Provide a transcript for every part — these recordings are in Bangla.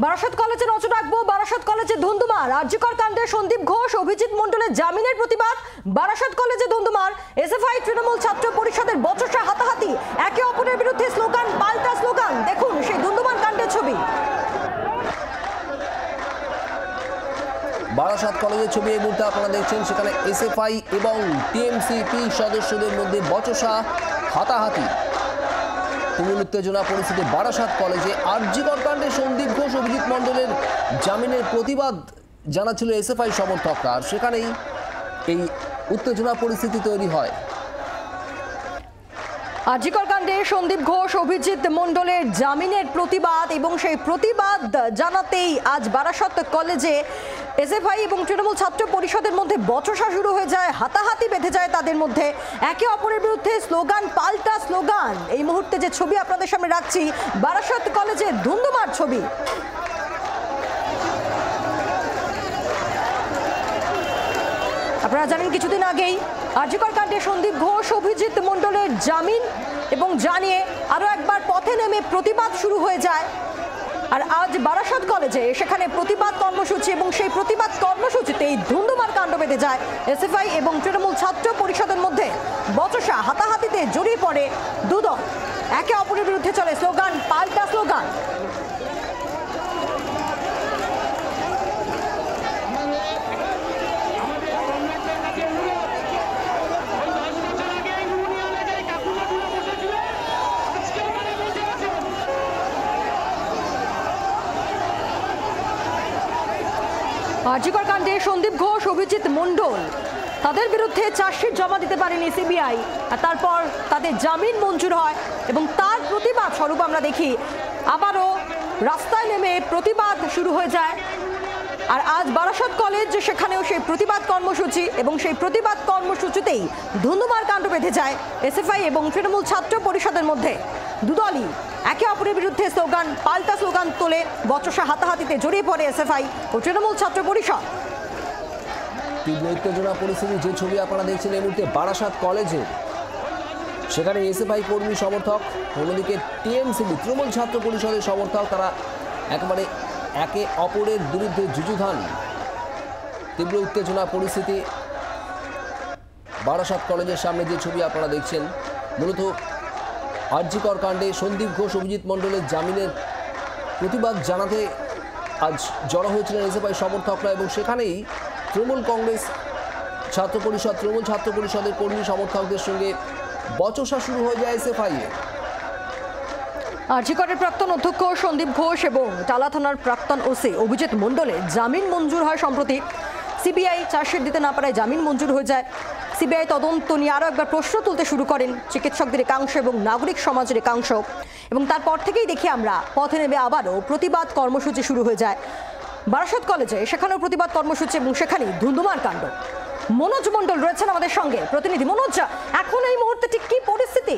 বারাসত কলেজে নজর রাখবো। বারাসত কলেজে ধুন্ধুমার। আরজিকর কাণ্ডে সন্দীপ ঘোষ, অভিজিৎ মণ্ডলের জামিনের প্রতিবাদ। বারাসত কলেজে ধুন্ধুমার। এসএফআই তৃণমূল ছাত্র পরিষদের বচসা হাতাহাতি, একে অপরের বিরুদ্ধে স্লোগান পাল্টা স্লোগান। দেখুন সেই ধুন্ধুমার কাণ্ডের ছবি। বারাসত কলেজের ছবি এই মুহূর্তে আপনারা দেখছেন। সেখানে এসএফআই এবং টিএমসিপি সদস্যদের মধ্যে বচসা হাতাহাতি, তুমুল উত্তেজনা পরিস্থিতি বারাসত কলেজে। আরজিকর কাণ্ডে সন্দীপ ঘোষ, অভিজিৎ মণ্ডলের জামিনের প্রতিবাদ জানাচ্ছিল এসএফআই সমর্থকরা, আর সেখানেই এই উত্তেজনা পরিস্থিতি তৈরি হয়। আরজিকর কাণ্ডে সন্দীপ ঘোষ, অভিজিৎ মণ্ডলের জামিনের প্রতিবাদ এবং সেই প্রতিবাদ জানাতেই আজ বারাসত কলেজে এসএফআই এবং তৃণমূল ছাত্র পরিষদের মধ্যে বচসা শুরু হয়ে যায়, হাতাহাতি বেঁধে যায় তাদের মধ্যে, একে অপরের বিরুদ্ধে স্লোগান পাল্টা স্লোগান। এই মুহূর্তে যে ছবি আপনাদের সামনে রাখছি, বারাসত কলেজে ধুন্ধুমার ছবি। আপনারা জানেন কিছুদিন আগেই আরজিকর কাণ্ডে সন্দীপ ঘোষ, অভিজিৎ মণ্ডলের জামিন এবং জানিয়ে আরো একবার পথে নেমে প্রতিবাদ শুরু হয়ে যায়। আর আজ বারাসত কলেজে সেখানে প্রতিবাদ কর্মসূচি এবং সেই প্রতিবাদ কর্মসূচিতেই ধুন্ধুমার কাণ্ড বেঁধে যায় এসএফআই এবং তৃণমূল ছাত্র পরিষদের মধ্যে। বচসা হাতাহাতিতে জড়িয়ে পড়ে দুদল, একে অপরের বিরুদ্ধে চলে স্লোগান পাল্টা স্লোগান। আরজিকর কাণ্ডে সন্দীপ ঘোষ, অভিজিৎ মণ্ডল তাদের বিরুদ্ধে চার্জশিট জমা দিতে পারেনি সিবিআই, আর তারপর তাদের জামিন মঞ্জুর হয় এবং তার প্রতিবাদ স্বরূপ আমরা দেখি আবারও রাস্তায় নেমে প্রতিবাদ শুরু হয়ে যায়। আর আজ বারাসত কলেজ সেখানেও সেই প্রতিবাদ কর্মসূচি এবং সেই প্রতিবাদ কর্মসূচিতেই ধুন্ধুমার কাণ্ড বেঁধে যায় এসএফআই এবং তৃণমূল ছাত্র পরিষদের মধ্যে। দুদলই একে অপরের বিরুদ্ধে স্লোগান পাল্টা স্লোগান তোলে, বচসা হাতাহাতিতে জড়িয়ে পড়ে এসএফআই ও তৃণমূল ছাত্র পরিষদ। তীব্র উত্তেজনা পরিস্থিতি যে ছবি আপনারা দেখছেন এই মুহূর্তে বারাসত কলেজে, সেখানে এসএফআই কর্মী সমর্থক, অন্যদিকে টিএমসিপি তৃণমূল ছাত্র পরিষদের সমর্থক, তারা একেবারে একে অপরের বিরুদ্ধে যুযুধান। তীব্র উত্তেজনা পরিস্থিতি বারাসত কলেজের সামনে যে ছবি আপনারা দেখছেন, মূলত আরজিকর কাণ্ডে সন্দীপ ঘোষ, অভিজিৎ মণ্ডলের জামিনের প্রতিবাদ জানাতে আজ জড়ো হয়েছিলেন এসএফআই সমর্থকরা এবং সেখানেই তৃণমূল কংগ্রেস ছাত্র পরিষদ, তৃণমূল ছাত্র পরিষদের কর্মী সমর্থকদের সঙ্গে বচসা শুরু হয়ে যায় এসএফআই এর। আরজিকরের প্রাক্তন অধ্যক্ষ সন্দীপ ঘোষ এবং টালা থানার প্রাক্তন ওসি অভিজিৎ মণ্ডলের জামিন মঞ্জুর হয় সম্প্রতি। সিবিআই চার্জশিট দিতে না পারায় জামিন মঞ্জুর হয়ে যায়। সিবিআই তদন্ত নিয়ে আরও একবার প্রশ্ন তুলতে শুরু করেন চিকিৎসকদের একাংশ এবং নাগরিক সমাজের একাংশ, এবং তারপর থেকেই দেখি আমরা পথে নেমে আবারও প্রতিবাদ কর্মসূচি শুরু হয়ে যায় বারাসত কলেজে। সেখানেও প্রতিবাদ কর্মসূচি এবং সেখানেই ধুন্ধুমার কাণ্ড। মনোজ মণ্ডল রয়েছেন আমাদের সঙ্গে, প্রতিনিধি মনোজ। এখন এই মুহূর্তে ঠিক কি পরিস্থিতি?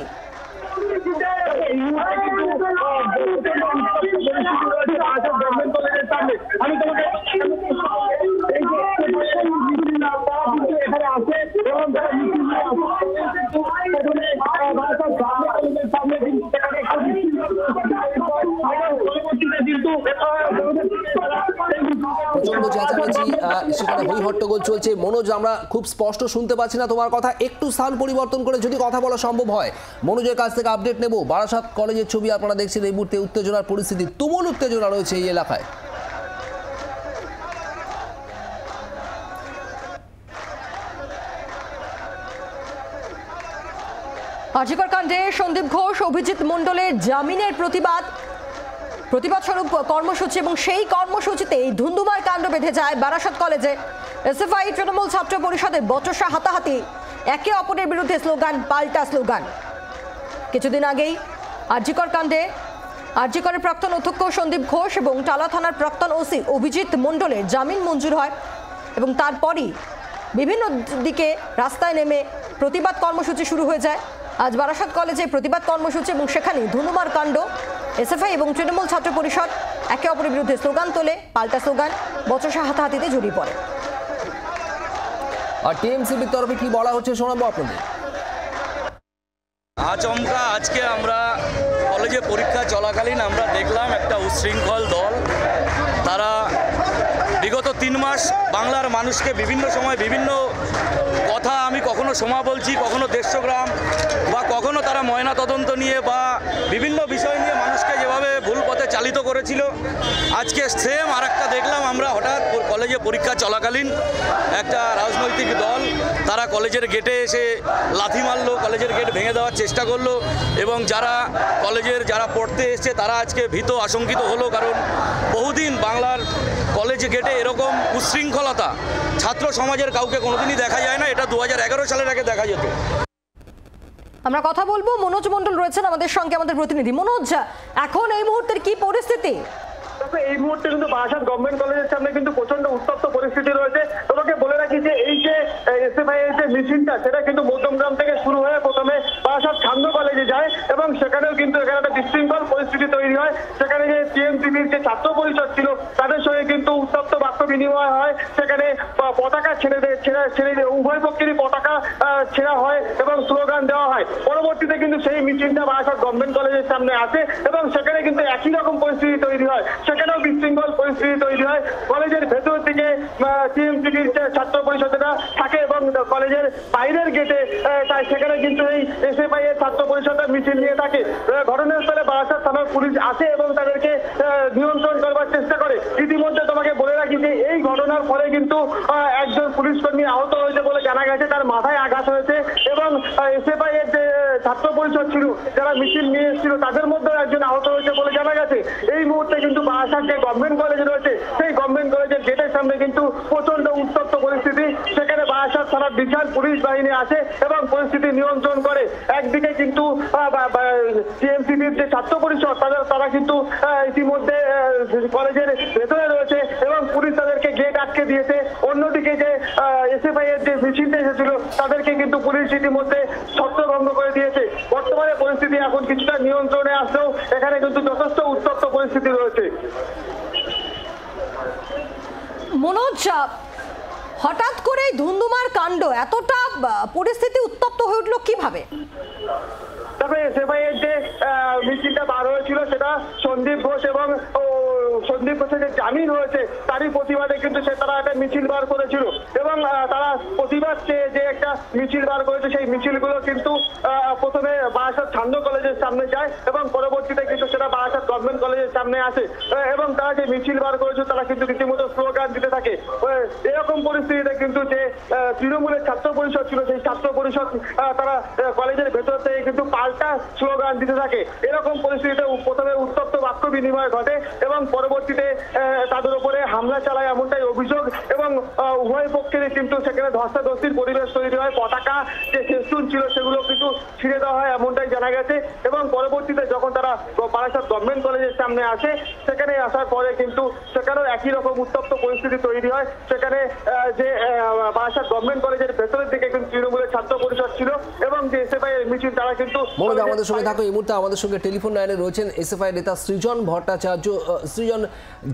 প্রচন্ড চেঁচামেচি, সেখানে হই হট্টগোল চলছে। মনোজ, আমরা খুব স্পষ্ট শুনতে পাচ্ছি না তোমার কথা, একটু স্থান পরিবর্তন করে যদি কথা বলা সম্ভব হয়। মনোজের কাছ থেকে আপডেট নেব। বারাসত কলেজের ছবি আপনারা দেখছেন এই মুহূর্তে, উত্তেজনার পরিস্থিতি, তুমুল উত্তেজনা রয়েছে এই এলাকায়। আরজিকর কাণ্ডে সন্দীপ ঘোষ, অভিজিৎ মণ্ডলের জামিনের প্রতিবাদ স্বরূপ কর্মসূচি এবং সেই কর্মসূচিতে ধুন্ধুমার কাণ্ড বেঁধে যায় বারাসত কলেজে। এসএফআই তৃণমূল ছাত্র পরিষদের বচসা হাতাহাতি, একে অপরের বিরুদ্ধে স্লোগান পাল্টা স্লোগান। কিছুদিন আগেই আরজিকর কাণ্ডে আরজিকরের প্রাক্তন অধ্যক্ষ সন্দীপ ঘোষ এবং টালা থানার প্রাক্তন ওসি অভিজিৎ মণ্ডলের জামিন মঞ্জুর হয় এবং তারপরই বিভিন্ন দিকে রাস্তায় নেমে প্রতিবাদ কর্মসূচি শুরু হয়ে যায়। আজ বারাসত কলেজে প্রতিবাদ কর্মসূচি এবং সেখানে ধুন্ধুমার কাণ্ড। এসএফআই এবং তৃণমূল ছাত্র পরিষদ একে অপরের বিরুদ্ধে স্লোগান তোলে, পাল্টা স্লোগান, বচসা হাতাহাতিতে জড়িয়ে পড়ে। আর টিএমসিপির তরফে কি বলা হচ্ছে শোনাবো আপনাদের। আচমকা আজকে আমরা কলেজে পরীক্ষা চলাকালীন আমরা দেখলাম একটা উচ্ছৃঙ্খল দল বিগত 3 মাস বাংলার মানুষকে বিভিন্ন সময় বিভিন্ন কথা আমি কখনো সমা বলছি, কখনো দেশগ্রাম বা কখনো তারা ময়না তদন্ত নিয়ে বা বিভিন্ন বিষয় নিয়ে মানুষকে যেভাবে ভুল পথে চালিত করেছিল, আজকে সেম আর একটা দেখলাম আমরা হঠাৎ কলেজে পরীক্ষা চলাকালীন একটা রাজনৈতিক দল তারা কলেজের গেটে এসে লাথি মারলো, কলেজের গেট ভেঙে দেওয়ার চেষ্টা করলো এবং যারা পড়তে এসছে তারা আজকে ভীত আশঙ্কিত হলো। কারণ বহুদিন বাংলার কলেজ গেটে এরকম উচ্ছৃঙ্খলতা ছাত্র সমাজের কাউকে কোনোদিনই দেখা যায় না, এটা 2011 সালের আগে দেখা যেত। আমরা কথা বলবো, মনোজ মণ্ডল রয়েছেন আমাদের সঙ্গে, আমাদের প্রতিনিধি। মনোজ, এখন এই মুহূর্তের কি পরিস্থিতি? এই মুহূর্তে কিন্তু বারাসাত গভর্নমেন্ট কলেজের সামনে কিন্তু প্রচন্ড উত্তপ্ত পরিস্থিতি রয়েছে। তোমাকে বলে রাখি যে এই যে এসএফআই এর যে মিছিলটা সেটা কিন্তু মধ্যমগ্রাম থেকে শুরু হয়ে প্রথমে বারাসাত ছান্দ কলেজে যায় এবং সেখানেও কিন্তু এখানে একটা বিশৃঙ্খল পরিস্থিতি তৈরি হয়। সেখানে যে টিএমসিপির যে ছাত্র পরিষদ ছিল তাদের সঙ্গে কিন্তু উত্তপ্ত বাক্য বিনিময় হয়। সেখানে পতাকা ছেড়ে উভয় পক্ষেরই পতাকা ছেঁড়া হয় এবং স্লোগান দেওয়া হয়। পরবর্তীতে কিন্তু সেই মিছিলটা বারাসাত গভর্নমেন্ট কলেজের সামনে আসে এবং সেখানে কিন্তু একই রকম পরিস্থিতি তৈরি হয়। সেখানেও বিশৃঙ্খল পরিস্থিতি তৈরি হয়। কলেজের ভেতর দিকে টিএমসিপির ছাত্র পরিষদেরা থাকে এবং কলেজের বাইরের গেটে সেখানে কিন্তু এই এসএফআই এর ছাত্র পরিষদের মিছিল নিয়ে থাকে। ঘটনাস্থলে বারাসাত থানার পুলিশ আসে এবং তাদেরকে নিয়ন্ত্রণ করবার চেষ্টা করে। ইতিমধ্যে তোমাকে বলে রাখি যে এই ঘটনার ফলে কিন্তু একজন পুলিশ কর্মী আহত হয়েছে বলে জানা গেছে, তার মাথায় আঘাত হয়েছে এবং এসএফআই এর যে ছাত্র পরিষদ ছিল যারা মিছিল নিয়ে এসেছিল তাদের মধ্যে একজন আহত হয়েছে বলে জানা গেছে। এই মুহূর্তে কিন্তু বারাসাত যে গভর্নমেন্ট কলেজ রয়েছে সেই গভর্নমেন্ট কলেজের গেটের সামনে কিন্তু প্রচন্ড উত্তপ্ত পরিস্থিতি। সেখানে বারাসাত থানার বিশাল পুলিশ বাহিনী আসে এবং পরিস্থিতি নিয়ন্ত্রণ করে। একদিকে কিন্তু টিএমসিপির যে ছাত্র পরিষদ তারা কিন্তু ইতিমধ্যে কলেজের ভেতরে রয়েছে এবং পুলিশ তাদেরকে গেট আটকে দিয়েছে। অন্যদিকে যে এসএফআই এর যে মিছিলটা এসেছিল তাদেরকে কিন্তু পুলিশ ইতিমধ্যে ছত্রভঙ্গ করে দিয়েছে। বর্তমানে পরিস্থিতি এখন কিছুটা নিয়ন্ত্রণে আসলেও এখানে কিন্তু যথেষ্ট উত্তপ্ত পরিস্থিতি রয়েছে। মনোজ, হঠাৎ করে ধুন্ধুমার কাণ্ড, এতটা পরিস্থিতি উত্তপ্ত হয়ে উঠলো কিভাবে? তবে এসএফআই এর যে মিছিলটা বার হয়েছিল সেটা সন্দীপ ঘোষ এবং সন্দীপ ঘোষের যে জামিন হয়েছে তারই প্রতিবাদে কিন্তু তারা একটা মিছিল বার করেছিল এবং তারা প্রতিবাদ যে একটা মিছিল বার করেছে সেই মিছিলগুলো কিন্তু প্রথমে বারাসাত ছান্দ কলেজের সামনে যায় এবং পরবর্তীতে কিন্তু সেটা বারাসাত গভর্নমেন্ট কলেজের সামনে আসে এবং তারা যে মিছিল বার করেছে তারা কিন্তু রীতিমতো স্লোগান দিতে থাকে। এরকম পরিস্থিতিতে কিন্তু যে তৃণমূলের ছাত্র পরিষদ ছিল সেই ছাত্র পরিষদ তারা কলেজের ভেতর থেকে কিন্তু পাল্টা স্লোগান দিতে থাকে। এরকম পরিস্থিতিতে প্রথমে উত্তপ্ত বাক্য বিনিময় ঘটে এবং পরবর্তীতে তাদের উপরে হামলা চালায় এমনটাই অভিযোগ এবং উভয় পক্ষেরই কিন্তু সেখানে ধস্তাধস্তির পরিবেশ তৈরি হয়। পতাকা যে ফেস্টুন ছিল সেগুলো কিন্তু ছিঁড়ে দেওয়া হয় এমনটাই জানা গেছে এবং পরবর্তীতে যখন তারা বারাসাত গভর্নমেন্ট কলেজের সামনে আসে সেখানে আসার পরে কিন্তু সেখানেও একই রকম উত্তপ্ত পরিস্থিতি তৈরি হয়। সেখানে যে বারাসাত গভর্নমেন্ট কলেজের ভেতরের দিকে কিন্তু তৃণমূলের ছাত্র পরিষদ ছিল এবং যে এসএফআই এর মিছিল তারা কিন্তু আমাদের সঙ্গে থাকো। এই মুহূর্তে আমাদের সঙ্গে টেলিফোন লাইনে রয়েছেন এসএফআই নেতা সৃজন ভট্টাচার্য। সৃজন,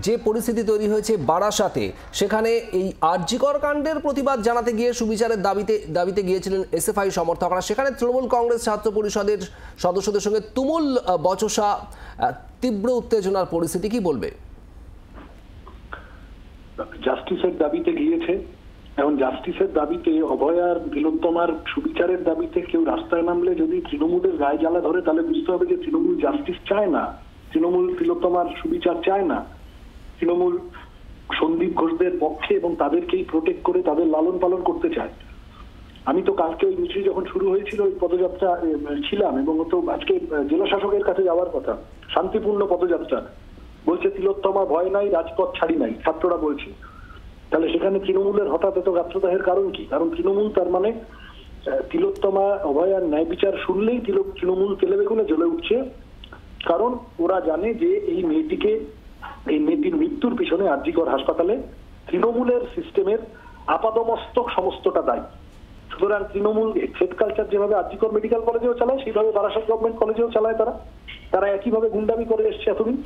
যে পরিস্থিতি তৈরি হয়েছে বারাসাতে, সেখানে এই আরজিকর কাণ্ডের প্রতিবাদ জানাতে গিয়ে সুবিচারের দাবিতে গিয়েছিলেন এসএফআই সমর্থকরা। সেখানে তৃণমূল কংগ্রেস ছাত্র পরিষদের সদস্যদের সঙ্গে তুমুল বচসা, তীব্র উত্তেজনার পরিস্থিতি, কি বলবে? জাস্টিসের দাবিতে গিয়েছে এবং জাস্টিসের দাবিতে, অভয়ার তিলোত্তমার সুবিচারের দাবিতে কেউ রাস্তায় নামলে যদি তৃণমূলের গায়ে জ্বালা ধরে তাহলে বুঝতে হবে যে তৃণমূল জাস্টিস চায় না, তৃণমূল তিলোত্তমার সুবিচার চায় না। তৃণমূল সন্দীপ ঘোষদের পক্ষে এবং তাদেরকেই প্রোটেক্ট করে তাদের লালন পালন করতে চায়। আমি তো কালকে ওই মিছিল যখন শুরু হয়েছিল ওই পদযাত্রা ছিলাম এবং তো আজকে জেলা শাসকের কাছে যাওয়ার কথা, শান্তিপূর্ণ পদযাত্রা। বলছে তিলোত্তমা ভয় নাই, রাজপথ ছাড়ি নাই, ছাত্ররা বলছে। তাহলে সেখানে তৃণমূলের হঠাৎ এত গাত্রদাহের কারণ কি? কারণ তৃণমূল তার মানে তিলোত্তমা অভয়ার ন্যায় বিচার শুনলেই তৃণমূল তেলে বেগুনে জ্বলে উঠছে। কারণ ওরা জানে যে এই মেয়েটির মৃত্যুর পিছনে আরজিকর হাসপাতালে তৃণমূলের সিস্টেমের আপাদমস্তক সমস্তটা দায়ী। সুতরাং তৃণমূল হেড কালচার যেভাবে আরজিকর মেডিকেল কলেজেও চালায় সেইভাবে বারাসাত গভর্নমেন্ট কলেজেও চালায়। তারা একইভাবে গুন্ডামি করে এসছে এতদিন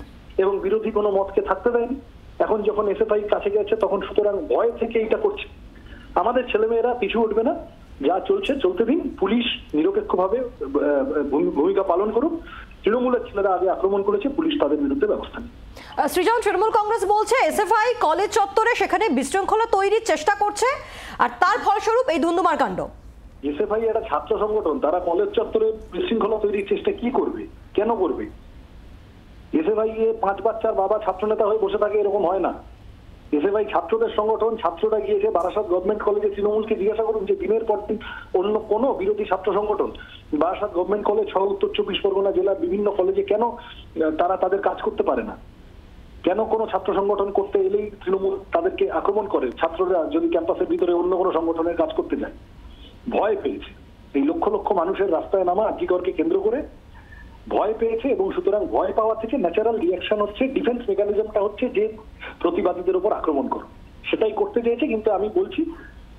এবং বিরোধী কোনো মতকে থাকতে দেয়নি। এখন যখন এসএফআই কাছে গেছে তখন সুতরাং ভয় থেকে এইটা করছে। আমাদের ছেলেমেয়েরা পিছু উঠবে না, যা চলছে চলতে দিন, পুলিশ নিরপেক্ষভাবে ভূমিকা পালন করুক। তৃণমূলের ছেলেরা আগে আক্রমণ করেছে, পুলিশ তাদের বিরুদ্ধে ব্যবস্থা নেয়। সৃজন, তৃণমূল কংগ্রেস বলছে এসএফআই কলেজ চত্বরে সেখানে বিশৃঙ্খলা তৈরির চেষ্টা করছে আর তার ফলস্বরূপ এই ধুন্ধুমার কাণ্ড। এসএফআই একটা ছাত্র সংগঠন, তারা কলেজ চত্বরে বিশৃঙ্খলা তৈরির চেষ্টা কি করবে, কেন করবে? এসএফআই 5 বাচ্চার বাবা ছাত্রনেতা হয়ে বসে থাকে, এরকম হয় না। এসএফআই ছাত্রদের সংগঠন, ছাত্ররা গিয়েছে বারাসাত গভর্নমেন্ট কলেজে, তৃণমূলকে জিজ্ঞাসা করুন যে দিনের পর দিন অন্য কোনো বিরোধী ছাত্র সংগঠন বারাসাত গভর্নমেন্ট কলেজ সহ উত্তর 24 পরগনা জেলার বিভিন্ন কলেজে কেন তারা তাদের কাজ করতে পারে না? কেন কোনো ছাত্র সংগঠন করতে এলেই তৃণমূল তাদেরকে আক্রমণ করে? ছাত্ররা যদি ক্যাম্পাসের ভিতরে অন্য কোনো সংগঠনের কাজ করতে যায়, ভয় পেয়েছে। এই লক্ষ লক্ষ মানুষের রাস্তায় নামা আরজিকরকে কেন্দ্র করে ভয় পেয়েছে, এবং সুতরাং ভয় পাওয়া থেকে ন্যাচারাল রিয়াকশন হচ্ছে, ডিফেন্স মেকানিজমটা হচ্ছে যে প্রতিবাদীদের উপর আক্রমণ করো, সেটাই করতে চেয়েছে। কিন্তু আমি বলছি,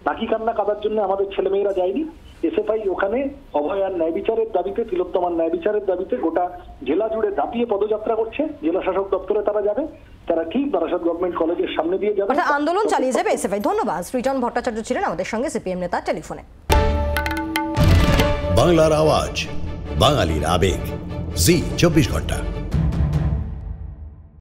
নাকি কান্না কাদার জন্য আমাদের ছেলেমেয়েরা যায়নি। এসএফআই ওখানে অভয়ার ন্যায় বিচারের দাবিতে, তিলোত্তমার ন্যায় বিচারের দাবিতে গোটা জেলা জুড়ে দাপিয়ে পদযাত্রা করছে। জেলা শাসক দপ্তরে তারা যাবে, তারা ঠিক বারাসাত গভর্নমেন্ট কলেজের সামনে দিয়ে যাবে, অর্থাৎ আন্দোলন চালিয়ে যাবে এসএফআই। ধন্যবাদ। সৃজন ভট্টাচার্য ছিলেন আমাদের সঙ্গে, সিপিএম নেতা, টেলিফোনে। বাংলার আওয়াজ, বাঙালির আবেগ, জি 24 ঘন্টা।